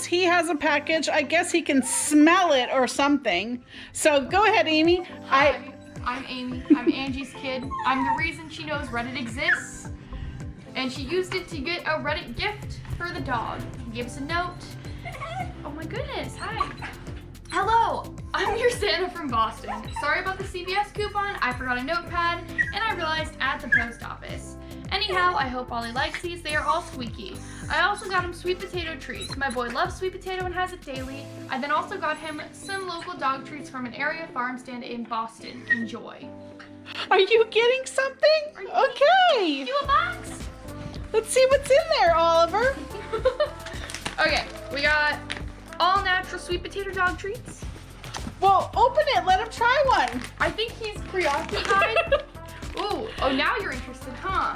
He has a package. I guess he can smell it or something. So go ahead, Amy. Hi, I'm Amy. I'm Angie's kid. I'm the reason she knows Reddit exists. And she used it to get a Reddit gift for the dog. He gave us a note. Oh my goodness, hi. Hello, I'm your Santa from Boston. Sorry about the CVS coupon. I forgot a notepad and I realized at the post office. Anyhow, I hope Ollie likes these. They are all Squeaky. I also got him sweet potato treats. My boy loves sweet potato and has it daily. I then also got him some local dog treats from an area farm stand in Boston. Enjoy. Are you getting something? Okay. You a box? Let's see what's in there, Oliver. Okay, we got all natural sweet potato dog treats. Well, open it. Let him try one. I think he's preoccupied. Ooh, oh, now you're interested, huh?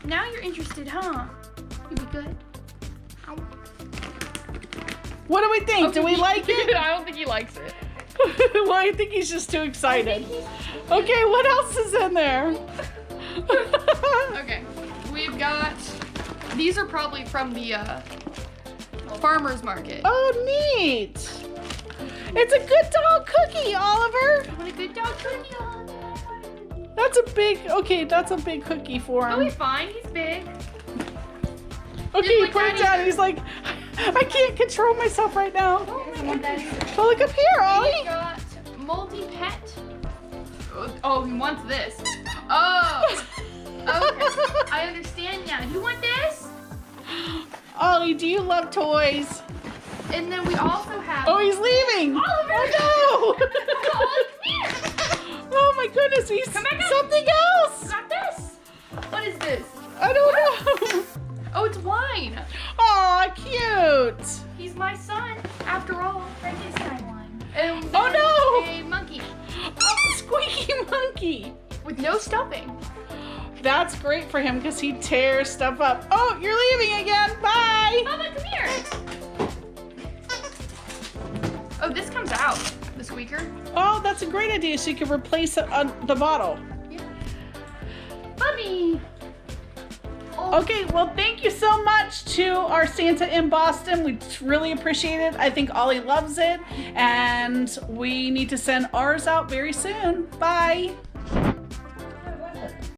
Now you're interested, huh? You be good. Ow. What do we think? Do we like it? I don't think he likes it. Well, I think he's just too excited. Okay, what else is in there? Okay, we've got, these are probably from the farmer's market. Oh, neat. It's a good dog cookie, Oliver. What a good dog cookie. That's a big, okay, that's a big cookie for him. Oh, he's fine, he's big. Okay, he put it down. He's like, I can't control myself right now. Oh, look up here, Ollie. We got multi-pet. Oh, he wants this. Oh, okay. I understand now. You want this? Ollie, do you love toys? And then we also have. Oh, he's leaving. Oliver. Oh, no. Ollie, come here. Oh, my goodness. He's Come back up. something else. Got this. What is this? I don't know. Oh, it's wine. Aw, cute. He's my son, after all. Frankenstein wine. And Oh, no. a monkey Oh, Squeaky monkey. with no stuffing. That's great for him because he tears stuff up. Oh, you're leaving again. Bye. Mama, come here. Oh, this comes out. The squeaker. Oh, that's a great idea. So you can replace it on the bottle. Yeah. Bubby. Oh. Okay, well, thank you so much to our Santa in Boston. We really appreciate it. I think Ollie loves it. And we need to send ours out very soon. Bye.